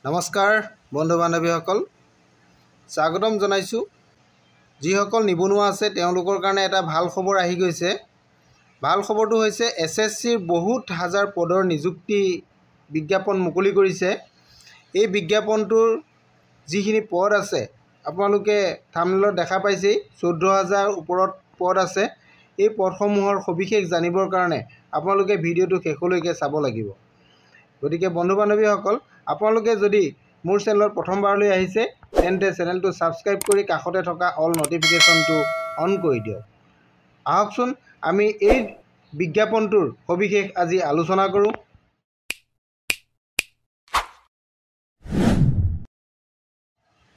নমস্কাৰ বন্ধু বান্ধৱীসকল, স্বাগতম জনাইছোঁ। যিসকল নিবনুৱা আছে তেওঁলোকৰ কাৰণে এটা ভাল খবৰ আহি গৈছে। ভাল খবৰটো হৈছে SSCৰ বহুত হাজাৰ পদৰ নিযুক্তি বিজ্ঞাপন মুকলি কৰিছে। এই বিজ্ঞাপনটোৰ যিখিনি পদ আছে আপোনালোকে থাম্বনেইলত দেখা পাইছেই, 14,000 ওপৰত পদ আছে। এই পদসমূহৰ সবিশেষ জানিবৰ কাৰণে আপোনালোকে ভিডিঅ'টো শেষলৈকে চাব লাগিব। গতিকে বন্ধু বান্ধৱীসকল, আপোনালোকে যদি মোৰ চেনেলত প্ৰথমবাৰলৈ আহিছে তেন্তে চেনেলটো ছাবস্ক্ৰাইব কৰি কাষতে থকা অল নটিফিকেশ্যনটো অন কৰি দিয়ক। আহকচোন আমি এই বিজ্ঞাপনটোৰ সবিশেষ আজি আলোচনা কৰোঁ।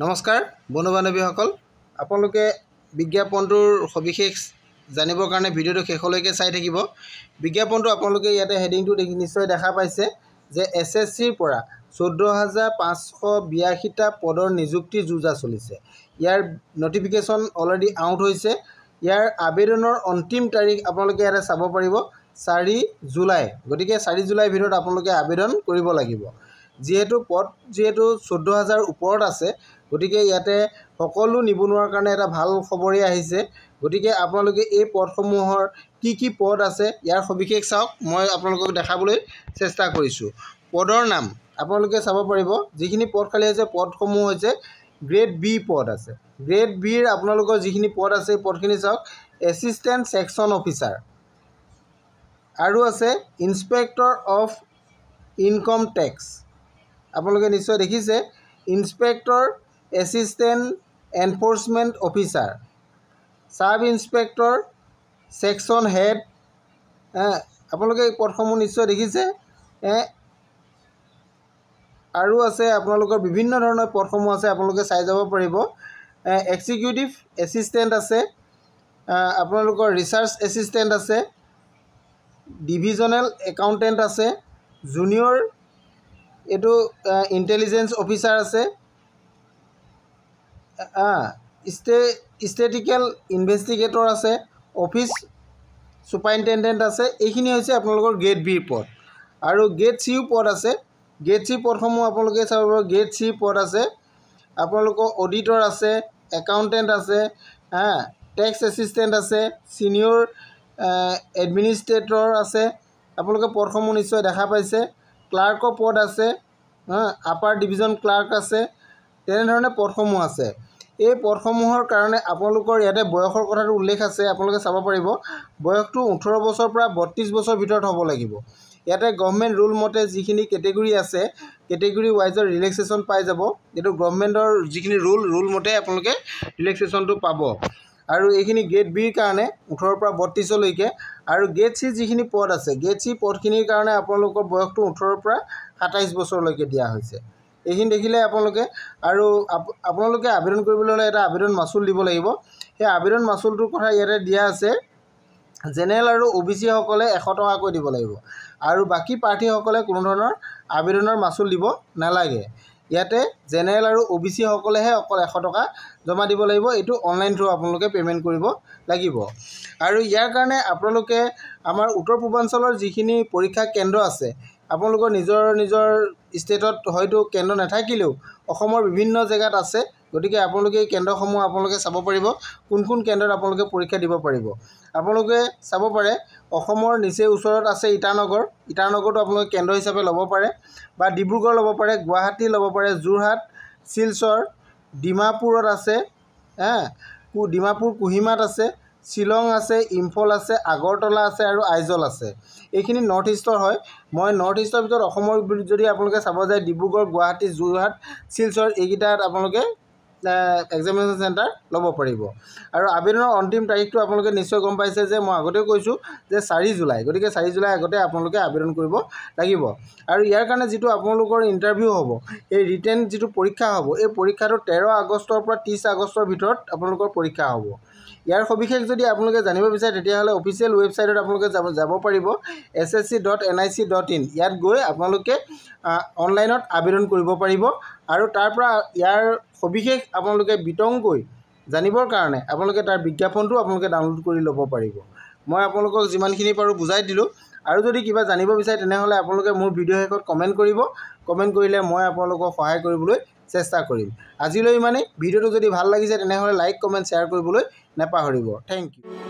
নমস্কাৰ বন্ধু বান্ধৱীসকল, আপোনালোকে বিজ্ঞাপনটোৰ সবিশেষ জানিবৰ কাৰণে ভিডিঅ'টো শেষলৈকে চাই থাকিব। বিজ্ঞাপনটো আপোনালোকে ইয়াতে হেডিংটো নিশ্চয় দেখা পাইছে যে SSCৰ পৰা 14,582টা পদৰ নিযুক্তি যুঁজা চলিছে। ইয়াৰ নটিফিকেশ্যন অলৰেডি আউট হৈছে। ইয়াৰ আবেদনৰ অন্তিম তাৰিখ আপোনালোকে ইয়াতে চাব পাৰিব 4 জুলাই। গতিকে 4 জুলাইৰ ভিতৰত আপোনালোকে আবেদন কৰিব লাগিব। যিহেতু 14,000 ওপৰত আছে, গতিকে ইয়াতে সকলো নিবনুৱাৰ কাৰণে এটা ভাল খবৰেই আহিছে। গতিকে আপোনালোকে এই পদসমূহৰ কি পদ আছে ইয়াৰ সবিশেষ চাওক। মই আপোনালোকক দেখাবলৈ চেষ্টা কৰিছোঁ। পদৰ নাম আপোনালোকে চাব পাৰিব। যিখিনি পদ খালী আছে পদসমূহ হৈছে গ্ৰেড বি পদ আছে। গ্ৰেড বিৰ আপোনালোকৰ যিখিনি পদ আছে এই পদখিনি চাওক। এছিষ্টেণ্ট ছেকশ্যন অফিচাৰ আৰু আছে ইনস্পেক্টৰ অফ ইনকম টেক্স। আপোনালোকে নিশ্চয় দেখিছে, inspector assistant enforcement officer, sub inspector section head. আপোনালোকে এই পদসমূহ নিশ্চয় দেখিছে। আৰু আছে আপোনালোকৰ বিভিন্ন ধৰণৰ পদসমূহ আছে, আপোনালোকে চাই যাব পাৰিব। এক্সিকিউটিভ এছিষ্টেণ্ট আছে, আপোনালোকৰ ৰিচাৰ্চ এছিষ্টেণ্ট আছে, ডিভিজনেল একাউণ্টেণ্ট আছে, জুনিয়ৰ এইটো ইণ্টেলিজেঞ্চ অফিচাৰ আছে, ষ্টেটিকেল ইনভেষ্টিগেটৰ আছে, অফিচ ছুপাৰিণ্টেণ্ডেণ্ট আছে। এইখিনি হৈছে আপোনালোকৰ গ্ৰেড বিৰ পদ। আৰু গ্ৰেড চিও পদ আছে। গ্ৰেড চি পদসমূহ আপোনালোকে চাব পাৰিব। গ্ৰেড চি পদ আছে, আপোনালোকৰ অডিটৰ আছে, একাউণ্টেণ্ট আছে, টেক্স এছিষ্টেণ্ট আছে, ছিনিয়ৰ এডমিনিষ্ট্ৰেটৰ আছে। আপোনালোকে পদসমূহ নিশ্চয় দেখা পাইছে। ক্লাৰ্কৰ পদ আছে, আপাৰ ডিভিজন ক্লাৰ্ক আছে। তেনেধৰণে পদসমূহ আছে। এই পদসমূহৰ কাৰণে আপোনালোকৰ ইয়াতে বয়সৰ কথাটো উল্লেখ আছে, আপোনালোকে চাব পাৰিব। বয়সটো 18 বছৰৰ পৰা 32 বছৰৰ ভিতৰত হ'ব লাগিব। ইয়াতে গভৰ্ণমেণ্ট ৰুল মতে যিখিনি কেটেগৰী আছে, কেটেগৰী ৱাইজৰ ৰিলেক্সেশ্যন পাই যাব। এইটো গভৰ্ণমেণ্টৰ যিখিনি ৰুল মতে আপোনালোকে ৰিলেক্সেশ্যনটো পাব। আৰু এইখিনি গ্ৰেড বিৰ কাৰণে 18ৰ পৰা 32লৈকে। আৰু গ্ৰেড চি যিখিনি পদ আছে, গ্ৰেড চি পদখিনিৰ কাৰণে আপোনালোকৰ বয়সটো 18ৰ পৰা 27 বছৰলৈকে দিয়া হৈছে। এইখিনি দেখিলে আপোনালোকে। আৰু আপোনালোকে আবেদন কৰিবলৈ হ'লে এটা আবেদন মাচুল দিব লাগিব। সেই আবেদন মাচুলটোৰ কথা ইয়াতে দিয়া আছে। জেনেৰেল আৰু OBC সকলে 100 টকাকৈ দিব লাগিব। আৰু বাকী প্ৰাৰ্থীসকলে কোনো ধৰণৰ আবেদনৰ মাচুল দিব নালাগে। ইয়াতে জেনেৰেল আৰু OBC সকলেহে অকল 100 টকা জমা দিব লাগিব। এইটো অনলাইন থ্ৰু আপোনালোকে পে'মেণ্ট কৰিব লাগিব। আৰু ইয়াৰ কাৰণে আপোনালোকে আমাৰ উত্তৰ পূৰ্বাঞ্চলৰ যিখিনি পৰীক্ষা কেন্দ্ৰ আছে, আপোনালোকৰ নিজৰ ষ্টেটত হয়তো কেন্দ্ৰ নাথাকিলেও অসমৰ বিভিন্ন জেগাত আছে। গতিকে আপোনালোকে এই কেন্দ্ৰসমূহ আপোনালোকে চাব পাৰিব, কোন কেন্দ্ৰত আপোনালোকে পৰীক্ষা দিব পাৰিব। আপোনালোকে চাব পাৰে অসমৰ নিচেই ওচৰত আছে ইটানগৰটো আপোনালোকে কেন্দ্ৰ হিচাপে ল'ব পাৰে, বা ডিব্ৰুগড় ল'ব পাৰে, গুৱাহাটী ল'ব পাৰে, যোৰহাট, শিলচৰ, ডিমাপুৰত আছে, ডিমাপুৰ কোহিমাত আছে, শ্বিলং আছে, ইম্ফল আছে, আগৰতলা আছে আৰু আইজল আছে। এইখিনি নৰ্থ ইষ্টৰ হয়। মই নৰ্থ ইষ্টৰ ভিতৰত অসমৰ যদি আপোনালোকে চাব যায় ডিব্ৰুগড়, গুৱাহাটী, যোৰহাট, শিলচৰ এইকেইটাত আপোনালোকে এক্সামিনেশ্যন চেণ্টাৰ ল'ব পাৰিব। আৰু আবেদনৰ অন্তিম তাৰিখটো আপোনালোকে নিশ্চয় গম পাইছে যে মই আগতেও কৈছোঁ যে 4 জুলাই। গতিকে 4 জুলাই আগতে আপোনালোকে আবেদন কৰিব লাগিব। আৰু ইয়াৰ কাৰণে যিটো আপোনালোকৰ ইণ্টাৰভিউ হ'ব, এই ৰিটেন যিটো পৰীক্ষা হ'ব, এই পৰীক্ষাটো 13 আগষ্টৰ পৰা 30 আগষ্টৰ ভিতৰত আপোনালোকৰ পৰীক্ষা হ'ব। ইয়াৰ সবিশেষ যদি আপোনালোকে জানিব বিচাৰে তেতিয়াহ'লে অফিচিয়েল ৱেবছাইটত আপোনালোকে যাব পাৰিব, ssc.nic.in। ইয়াত গৈ আপোনালোকে অনলাইনত আবেদন কৰিব পাৰিব। আৰু তাৰ পৰা ইয়াৰ সবিশেষ আপোনালোকে বিতংকৈ জানিবৰ কাৰণে আপোনালোকে তাৰ বিজ্ঞাপনটো আপোনালোকে ডাউনলোড কৰি ল'ব পাৰিব। মই আপোনালোকক যিমানখিনি পাৰোঁ বুজাই দিলোঁ। আৰু যদি কিবা জানিব বিচাৰে তেনেহ'লে আপোনালোকে মোৰ ভিডিঅ' শেষত কমেণ্ট কৰিব। কমেণ্ট কৰিলে মই আপোনালোকক সহায় কৰিবলৈ চেষ্টা কৰিম। আজিলৈ ইমানেই। ভিডিঅ'টো যদি ভাল লাগিছে তেনেহ'লে লাইক কমেণ্ট শ্বেয়াৰ কৰিবলৈ নাপাহৰিব। Thank U.